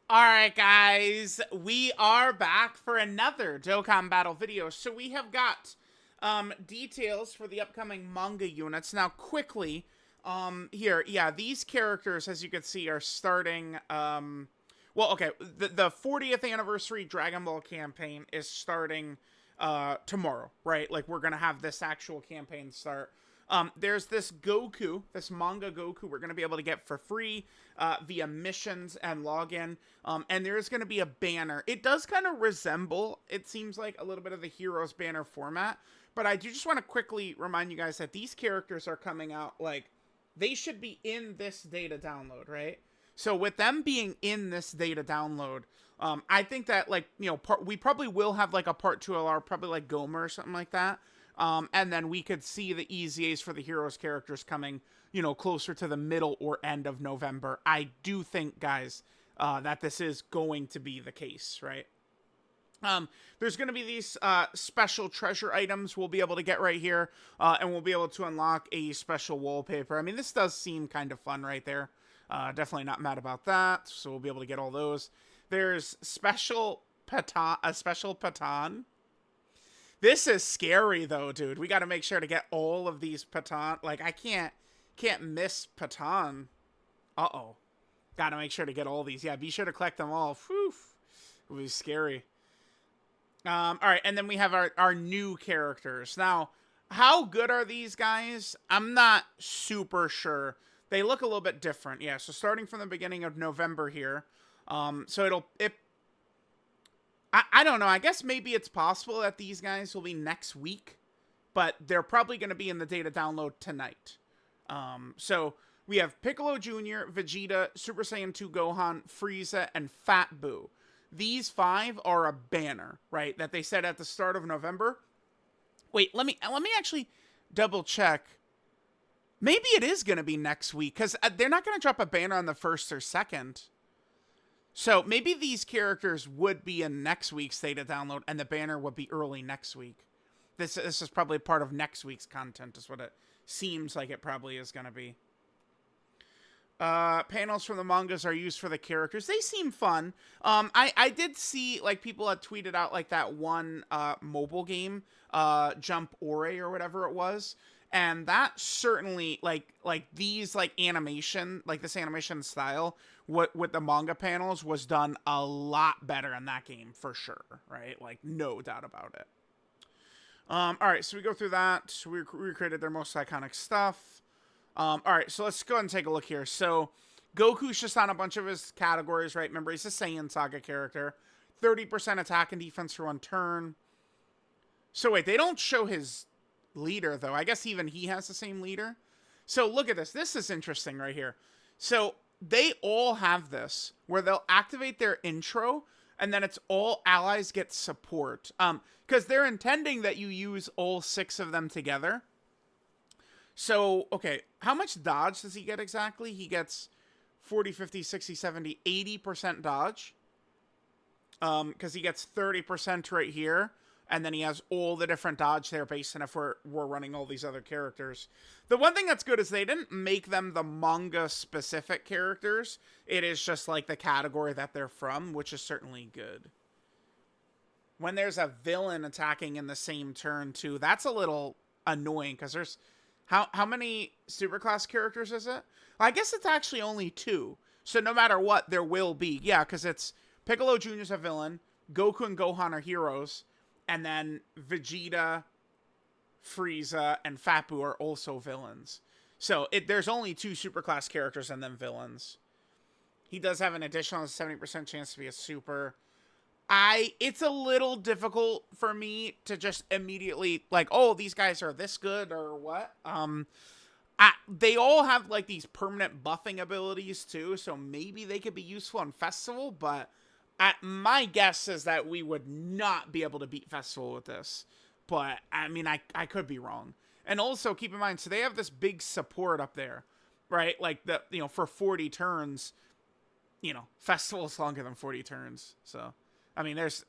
Alright guys, we are back for another Dokkan Battle video. So we have got details for the upcoming manga units. Now quickly, here, yeah, these characters, as you can see, are starting, well, okay, the 40th anniversary Dragon Ball campaign is starting tomorrow, right? Like, we're gonna have this actual campaign start. There's this Goku, this manga Goku, we're going to be able to get for free via missions and login. And there's going to be a banner. It does kind of resemble, it seems like, a little bit of the Heroes banner format. But I do just want to quickly remind you guys that these characters are coming out, like, they should be in this data download, right? So with them being in this data download, I think that, like, you know, we probably will have, like, a part 2 LR, probably like Gomer or something like that. And then we could see the EZAs for the heroes characters coming, you know, closer to the middle or end of November. I do think, guys, that this is going to be the case, right? There's going to be these special treasure items we'll be able to get right here, and we'll be able to unlock a special wallpaper. I mean, this does seem kind of fun right there. Definitely not mad about that, so we'll be able to get all those. There's a special Patan. This is scary though, dude. We got to make sure to get all of these Patan. Like, I can't miss Patan. Uh-oh. Got to make sure to get all these. Yeah, be sure to collect them all. Whew. It was scary. All right, and then we have our new characters. Now, how good are these guys? I'm not super sure. They look a little bit different. Yeah, so starting from the beginning of November here. So I don't know. I guess maybe it's possible that these guys will be next week, but they're probably going to be in the data download tonight. So we have Piccolo Jr., Vegeta, Super Saiyan 2 Gohan, Frieza, and Fat Boo. These 5 are a banner, right? That they said at the start of November. Wait, let me actually double check. Maybe it is going to be next week, because they're not going to drop a banner on the 1st or 2nd. So maybe these characters would be in next week's data download, and the banner would be early next week. This is probably part of next week's content, is what it seems like it probably is going to be. Panels from the mangas are used for the characters. They seem fun. I did see, like, people had tweeted out, like, that one mobile game, Jump Ore or whatever it was. And that certainly, like these, like, animation, like this animation style, what with the manga panels was done a lot better in that game for sure, right? Like, no doubt about it. All right, so we go through that. We recreated their most iconic stuff. All right, so let's go ahead and take a look here. So Goku's just on a bunch of his categories, right? Remember, he's a Saiyan Saga character. 30% attack and defense for 1 turn. So wait, they don't show his leader, though. I guess even he has the same leader. So look at this. This is interesting right here. So they all have this, where they'll activate their intro, and then it's all allies get support. Because they're intending that you use all 6 of them together. So, okay, how much dodge does he get exactly? He gets 40, 50, 60, 70, 80% dodge. Because he gets 30% right here. And then he has all the different dodge there based on if we're running all these other characters. The one thing that's good is they didn't make them the manga-specific characters. It is just, like, the category that they're from, which is certainly good. When there's a villain attacking in the same turn, too, that's a little annoying, because there's... How many superclass characters is it? I guess it's actually only 2. So no matter what, there will be. Yeah, because it's Piccolo Jr. is a villain, Goku and Gohan are heroes, and then Vegeta, Frieza, and Fat Boo are also villains. So there's only 2 superclass characters and then villains. He does have an additional 70% chance to be a super. It's a little difficult for me to just immediately, like, oh, these guys are this good or what. They all have, like, these permanent buffing abilities too, so maybe they could be useful in Festival, but my guess is that we would not be able to beat Festival with this. But, I mean, I could be wrong. And also, keep in mind, so they have this big support up there, right? Like, for 40 turns, Festival's longer than 40 turns, so... I mean, there's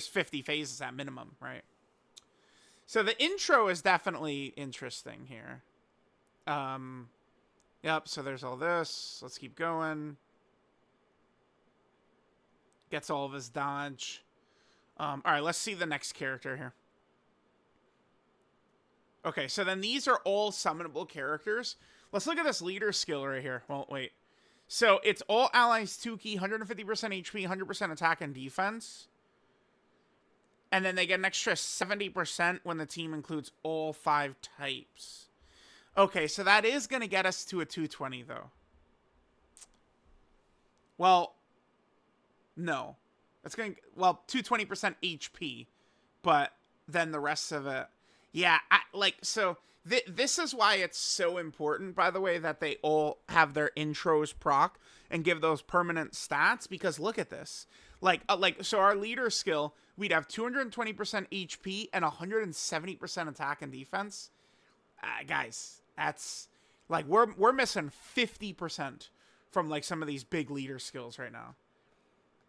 50 phases at minimum, right? So the intro is definitely interesting here. Yep, so there's all this. Let's keep going. Gets all of his dodge. All right, let's see the next character here. Okay, so then these are all summonable characters. Let's look at this leader skill right here. Well, wait. So it's all allies 2 key, 150% HP, 100% attack and defense. And then they get an extra 70% when the team includes all 5 types. Okay, so that is going to get us to a 220, though. Well, no. It's going to, well, 220% HP. But then the rest of it. Yeah, so this is why it's so important, by the way, that they all have their intros proc and give those permanent stats, because look at this. So our leader skill, we'd have 220% HP and 170% attack and defense. Guys, that's, like, we're missing 50% from, like, some of these big leader skills right now.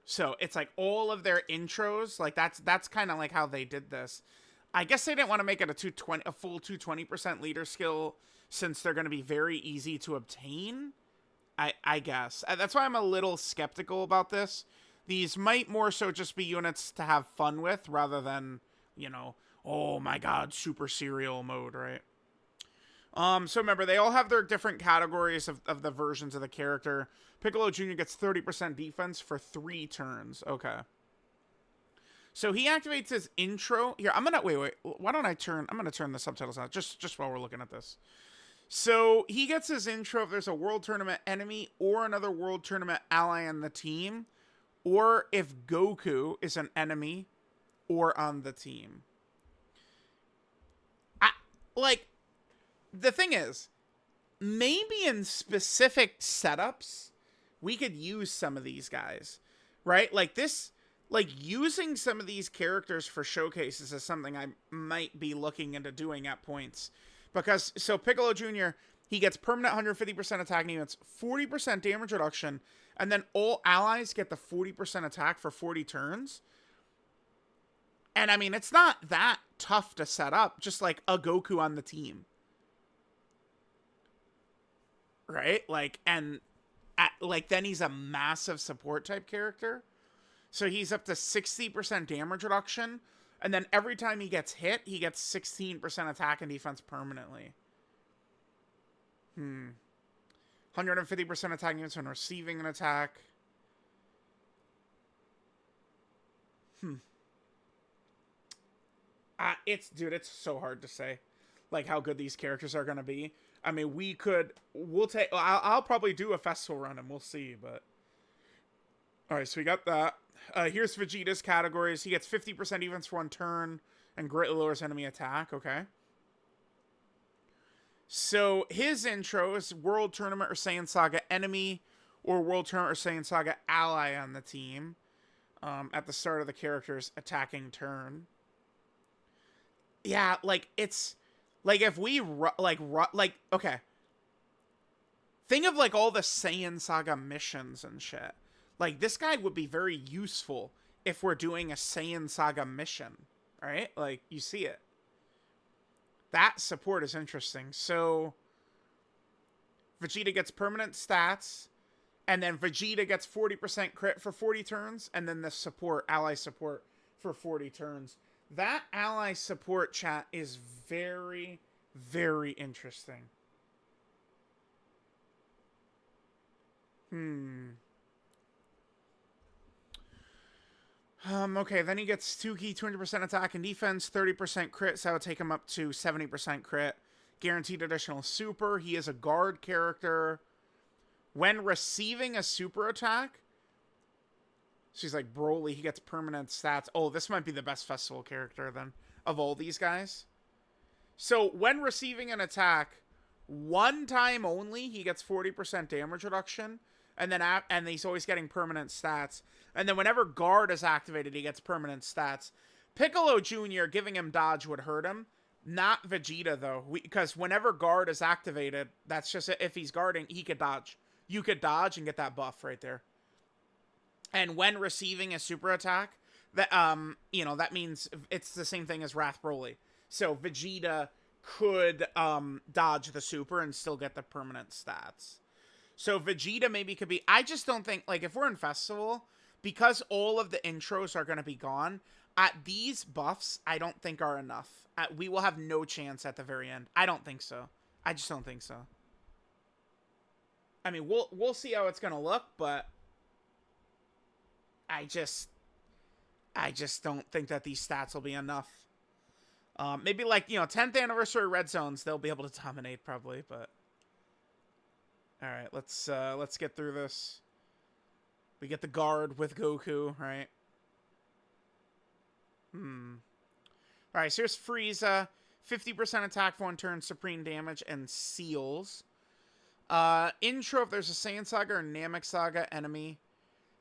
So it's, like, all of their intros, like, that's kind of, like, how they did this. I guess they didn't want to make it a full 220% leader skill, since they're going to be very easy to obtain. I guess. That's why I'm a little skeptical about this. These might more so just be units to have fun with, rather than, you know, oh my god, super serial mode, right? So remember, they all have their different categories of the versions of the character. Piccolo Jr. gets 30% defense for 3 turns. Okay. So he activates his intro. Here, I'm wait. Why don't I'm going to turn the subtitles on just while we're looking at this. So he gets his intro if there's a World Tournament enemy or another World Tournament ally on the team, or if Goku is an enemy or on the team. The thing is, maybe in specific setups, we could use some of these guys, right? Using some of these characters for showcases is something I might be looking into doing at points. Because, so Piccolo Jr., he gets permanent 150% attack units, 40% damage reduction, and then all allies get the 40% attack for 40 turns. And, I mean, it's not that tough to set up, just like a Goku on the team. Right? Then he's a massive support type character. So he's up to 60% damage reduction. And then every time he gets hit, he gets 16% attack and defense permanently. 150% attack units when receiving an attack. It's so hard to say, like, how good these characters are going to be. I mean, I'll probably do a festival run and we'll see, but. All right, so we got that. Here's Vegeta's categories. He gets 50% defense for 1 turn and greatly lowers enemy attack. Okay. So his intro is World Tournament or Saiyan Saga enemy or World Tournament or Saiyan Saga ally on the team at the start of the character's attacking turn. Yeah, it's like if we okay. Think of like all the Saiyan Saga missions and shit. Like, this guy would be very useful if we're doing a Saiyan Saga mission, right? Like, you see it. That support is interesting. So, Vegeta gets permanent stats, and then Vegeta gets 40% crit for 40 turns, and then the support, ally support, for 40 turns. That ally support, chat, is very, very interesting. Okay, then he gets 2 key, 200% attack and defense, 30% crit, so that would take him up to 70% crit. Guaranteed additional super. He is a guard character. When receiving a super attack, she's like Broly, he gets permanent stats. Oh, this might be the best festival character, then, of all these guys. So, when receiving an attack, 1 time only, he gets 40% damage reduction. And then and he's always getting permanent stats. And then whenever guard is activated, he gets permanent stats. Piccolo Jr., giving him dodge would hurt him. Not Vegeta, though. Because whenever guard is activated, that's just if he's guarding, he could dodge. You could dodge and get that buff right there. And when receiving a super attack, that that means it's the same thing as Wrath Broly. So Vegeta could dodge the super and still get the permanent stats. So Vegeta maybe could be... I just don't think... Like, if we're in Festival, because all of the intros are going to be gone, these buffs I don't think are enough. We will have no chance at the very end. I don't think so. I just don't think so. I mean, we'll see how it's going to look, but I just don't think that these stats will be enough. Maybe like, 10th anniversary red zones, they'll be able to dominate probably, but all right, let's get through this. We get the guard with Goku, right? All right, so here's Frieza. 50% attack for 1 turn, supreme damage, and seals. Intro, if there's a Saiyan Saga or Namek Saga enemy.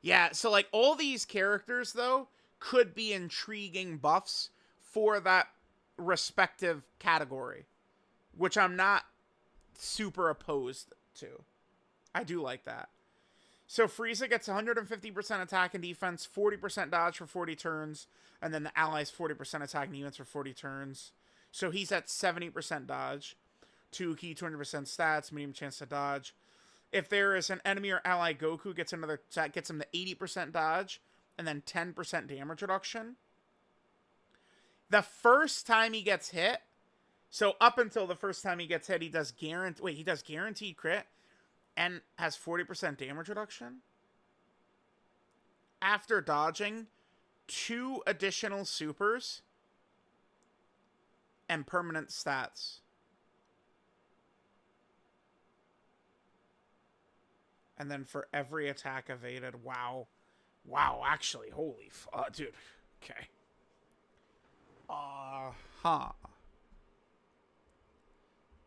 Yeah, so like all these characters, though, could be intriguing buffs for that respective category, which I'm not super opposed to. I do like that. So Frieza gets 150% attack and defense, 40% dodge for 40 turns, and then the allies 40% attack and defense for 40 turns. So he's at 70% dodge, 2 key 200% stats, medium chance to dodge. If there is an enemy or ally, Goku gets him to 80% dodge, and then 10% damage reduction. The first time he gets hit, so up until the first time he gets hit, he does guaranteed crit and has 40% damage reduction. After dodging, 2 additional supers and permanent stats. And then for every attack evaded, wow. Wow, actually, holy dude. Okay.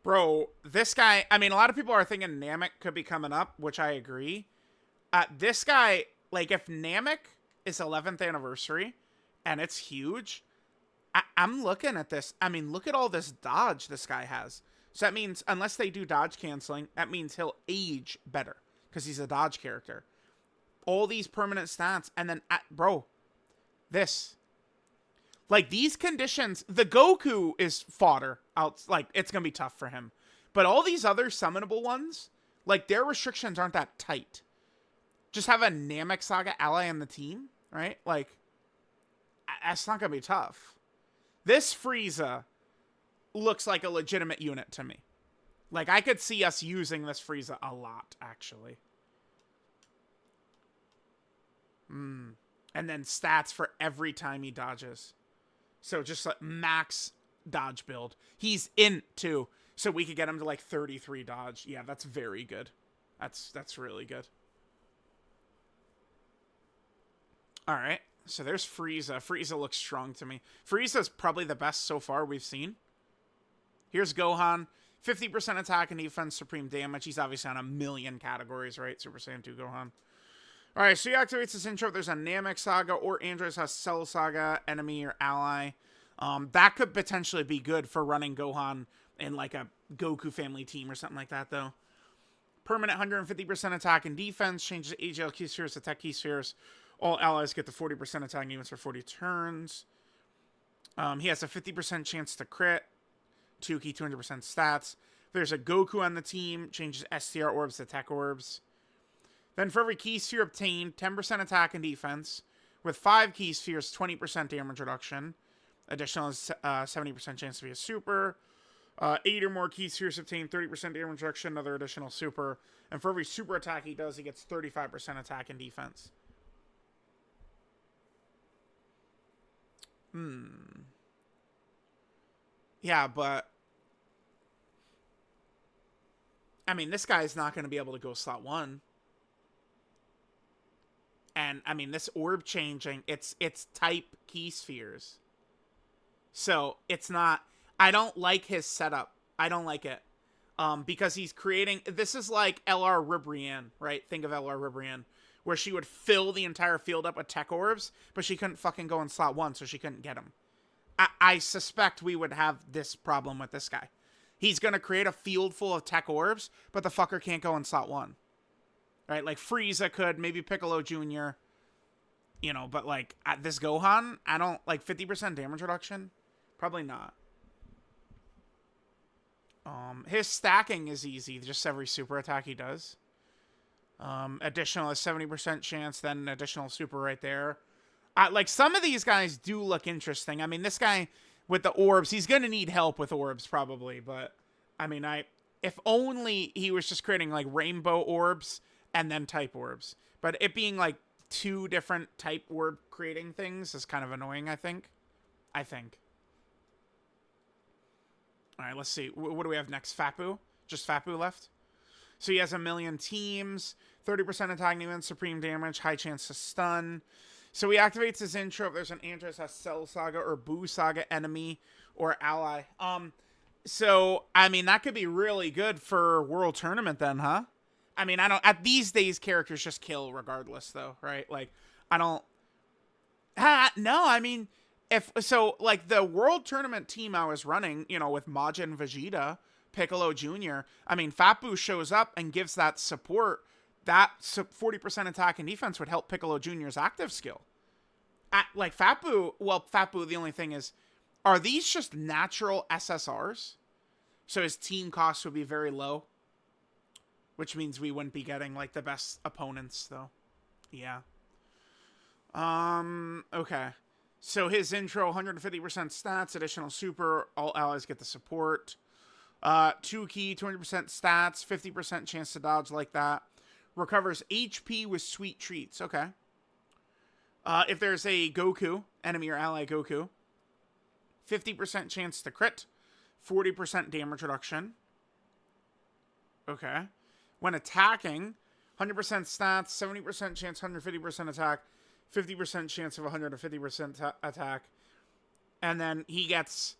Bro, this guy, I mean, a lot of people are thinking Namek could be coming up, which I agree. This guy, like, if Namek is 11th anniversary, and it's huge, I'm looking at this. I mean, look at all this dodge this guy has. So that means, unless they do dodge canceling, that means he'll age better, because he's a dodge character. All these permanent stats, and then, bro, this. Like, these conditions, the Goku is fodder. Like, it's going to be tough for him. But all these other summonable ones, like, their restrictions aren't that tight. Just have a Namek Saga ally on the team, right? Like, that's not going to be tough. This Frieza looks like a legitimate unit to me. Like, I could see us using this Frieza a lot, actually. And then stats for every time he dodges. So just like max dodge build. He's in too. So we could get him to like 33 dodge. Yeah, that's very good. That's really good. All right. So there's Frieza. Frieza looks strong to me. Frieza's probably the best so far we've seen. Here's Gohan. 50% attack and defense, supreme damage. He's obviously on a million categories, right? Super Saiyan 2 Gohan. All right, so he activates this intro if there's a Namek Saga or Android has Cell Saga enemy or ally. That could potentially be good for running Gohan in like a Goku family team or something like that, though. Permanent 150% attack and defense. Changes AGL key spheres to tech key spheres. All allies get the 40% attack and defense for 40 turns. He has a 50% chance to crit. 2 key 200% stats. If there's a Goku on the team, changes STR orbs to tech orbs. Then for every key sphere obtained, 10% attack and defense. With 5 key spheres, 20% damage reduction. Additional is 70% chance to be a super. 8 or more key spheres obtained, 30% damage reduction, another additional super. And for every super attack he does, he gets 35% attack and defense. Yeah, but I mean, this guy's not going to be able to go slot 1. And, I mean, this orb changing, it's type key spheres. So, it's not... I don't like his setup. I don't like it. Because he's creating... This is like LR Ribrianne, right? Think of LR Ribrianne. Where she would fill the entire field up with tech orbs, but she couldn't fucking go in slot 1, so she couldn't get them. I suspect we would have this problem with this guy. He's going to create a field full of tech orbs, but the fucker can't go in slot 1. Right, like Frieza could, maybe Piccolo Jr., you know, but like at this Gohan, I don't like 50% damage reduction. Probably not. His stacking is easy, just every super attack he does. Additional is 70% chance, then additional super right there. Like, some of these guys do look interesting. I mean, this guy with the orbs, he's going to need help with orbs probably, but I mean, if only he was just creating like rainbow orbs and then type orbs. But it being like two different type orb creating things is kind of annoying, I think. All right, let's see. What do we have next? Fapu? Just Fapu left? So he has 1,000,000 teams, 30% attack defense, supreme damage, high chance to stun. So he activates his intro if there's an Andros Cell Saga or Boo Saga enemy or ally. So, I mean, that could be really good for World Tournament then, huh? I mean, I don't... At these days, characters just kill regardless, though, right? Like, I don't... no, I mean... Like, the World Tournament team I was running, you know, with Majin Vegeta, Piccolo Jr., I mean, Fapu shows up and gives that support. That 40% attack and defense would help Piccolo Jr.'s active skill. Like, Fapu, the only thing is, are these just natural SSRs? So his team costs would be very low. Which means we wouldn't be getting, like, the best opponents, though. Yeah. Okay. So his intro, 150% stats, additional super, all allies get the support. 2 key, 200% stats, 50% chance to dodge like that. Recovers HP with sweet treats. Okay. If there's a Goku, enemy or ally Goku, 50% chance to crit, 40% damage reduction. Okay. When attacking, 100% stats, 70% chance, 150% attack, 50% chance of 150% attack. And then he gets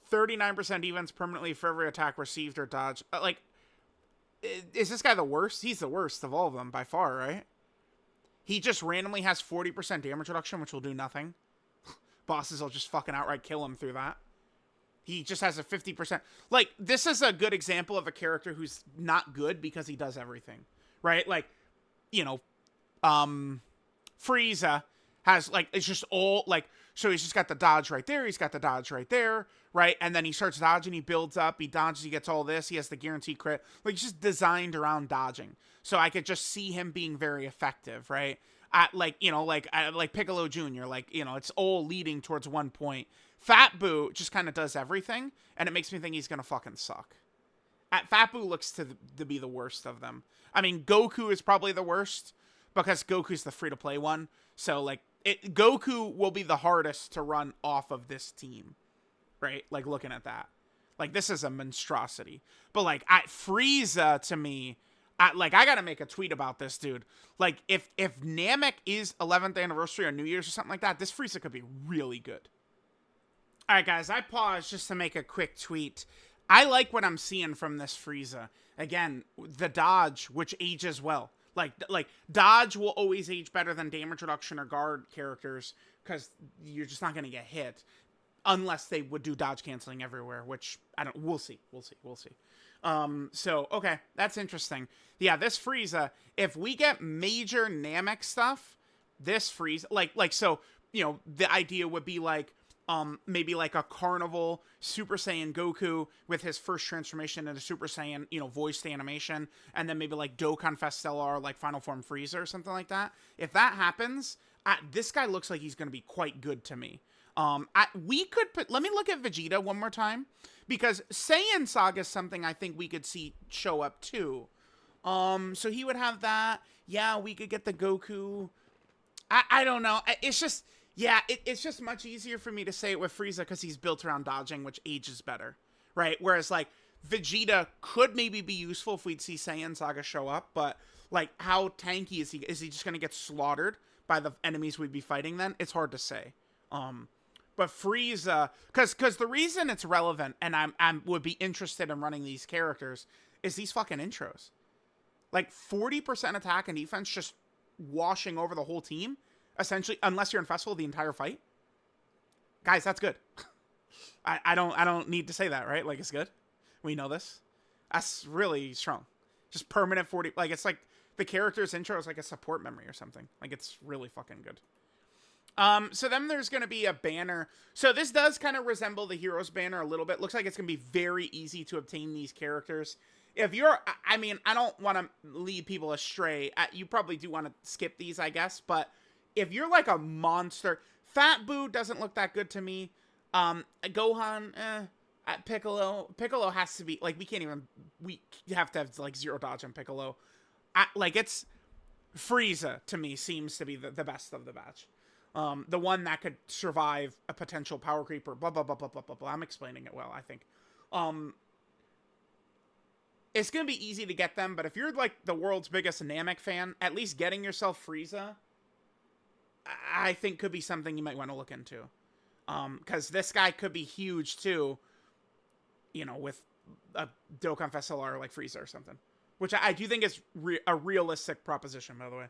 39% defense permanently for every attack received or dodged. Like, is this guy the worst? He's the worst of all of them by far, right? He just randomly has 40% damage reduction, which will do nothing. Bosses will just fucking outright kill him through that. He just has a 50%. Like, this is a good example of a character who's not good because he does everything, right? Like, you know, Frieza has, like, it's just all, like, so he's just got the dodge right there. He's got the dodge right there, right? And then he starts dodging. He builds up. He dodges. He gets all this. He has the guaranteed crit. Like, he's just designed around dodging. So I could just see him being very effective, right? Like Piccolo Jr., like, you know, it's all leading towards one point. Fat Boo just kind of does everything, and it makes me think he's going to fucking suck. Fat Boo looks to be the worst of them. I mean, Goku is probably the worst, because Goku's the free-to-play one. So, like, Goku will be the hardest to run off of this team, right? Like, looking at that. Like, this is a monstrosity. But, like, Frieza, to me, I gotta make a tweet about this, dude. Like, if Namek is 11th anniversary or New Year's or something like that, this Frieza could be really good. All right, guys, I paused just to make a quick tweet. I like what I'm seeing from this Frieza. Again, the dodge, which ages well. Like dodge will always age better than damage reduction or guard characters, because you're just not going to get hit unless they would do dodge canceling everywhere, which we'll see. So, okay, that's interesting. Yeah, this Frieza, if we get major Namek stuff, this Frieza, like, so, you know, the idea would be like, maybe like a Carnival Super Saiyan Goku with his first transformation into Super Saiyan, you know, voiced animation, and then maybe like Dokkan Stellar, like Final Form Frieza or something like that. If that happens, this guy looks like he's going to be quite good to me. We could put, let me look at Vegeta one more time, because Saiyan Saga is something I think we could see show up too. So he would have that. Yeah, we could get the Goku. I don't know. It's just, yeah, it's just much easier for me to say it with Frieza because he's built around dodging, which ages better, right? Whereas, like, Vegeta could maybe be useful if we'd see Saiyan Saga show up, but, like, how tanky is he? Is he just going to get slaughtered by the enemies we'd be fighting then? It's hard to say. But Frieza, because the reason it's relevant and I would be interested in running these characters is these fucking intros. Like, 40% attack and defense just washing over the whole team, essentially, unless you're in Festival the entire fight. Guys, that's good. I don't need to say that, right? Like, it's good. We know this. That's really strong. Just permanent 40, like, it's like the character's intro is like a support memory or something. Like, it's really fucking good. So then there's going to be a banner. So this does kind of resemble the Heroes banner a little bit. Looks like it's going to be very easy to obtain these characters. if you're, I mean, I don't want to lead people astray. You probably do want to skip these, I guess. But if you're like a monster, Fat Boo doesn't look that good to me. Gohan, Piccolo has to be like, we have to have like zero dodge on Piccolo. It's Frieza to me seems to be the best of the batch. The one that could survive a potential power creeper. Blah blah blah blah blah blah blah. I'm explaining it well, I think. It's gonna be easy to get them, but if you're like the world's biggest Namek fan, at least getting yourself Frieza, I think could be something you might want to look into. Because this guy could be huge too. You know, with a Dokkan SLR like Frieza or something. Which I do think is a realistic proposition, by the way.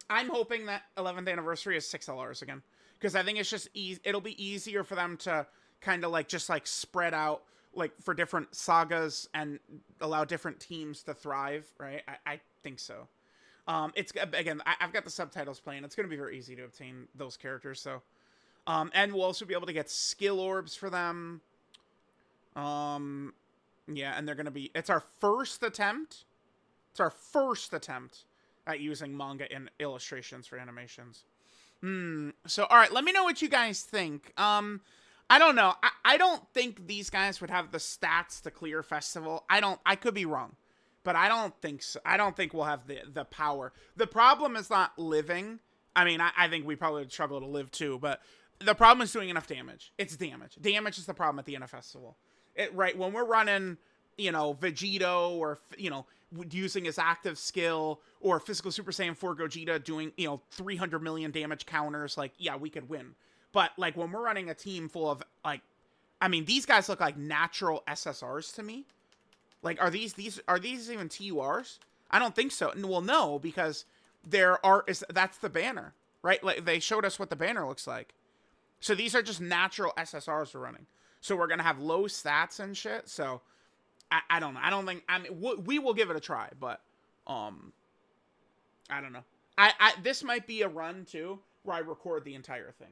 I'm hoping that 11th anniversary is 6 LRs again. Because I think it's just it'll be easier for them to kind of like just like spread out like for different sagas and allow different teams to thrive, right? I think so. It's again, I've got the subtitles playing. It's going to be very easy to obtain those characters, so. And we'll also be able to get skill orbs for them. Yeah, and they're going to be... It's our first attempt. It's our first attempt at using manga in illustrations for animations. So, all right, let me know what you guys think. I don't know. I don't think these guys would have the stats to clear Festival. I could be wrong. But I don't think so. I don't think we'll have the power. The problem is not living. I mean, I think we probably would struggle to live too, but the problem is doing enough damage. It's damage. Damage is the problem at the end of Festival. Right, when we're running, you know, Vegeta or, you know, using his active skill or Physical Super Saiyan 4 Gogeta doing, you know, 300 million damage counters, like, yeah, we could win. But, like, when we're running a team full of, like, I mean, these guys look like natural SSRs to me. Like, are these even TURs? I don't think so. Well, no, because that's the banner, right? Like, they showed us what the banner looks like. So these are just natural SSRs we're running. So we're going to have low stats and shit. So I don't know. I don't think, I mean, we will give it a try, but I don't know. This might be a run too, where I record the entire thing.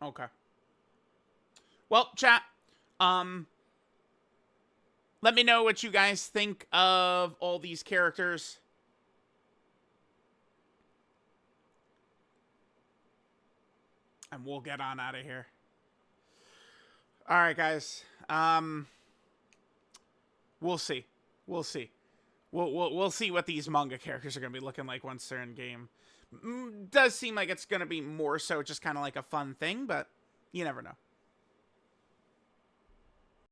Okay. Well, chat, let me know what you guys think of all these characters. And we'll get on out of here. All right, guys. We'll see. We'll see. We'll see what these manga characters are going to be looking like once they're in game. Does seem like it's going to be more so just kind of like a fun thing, but you never know.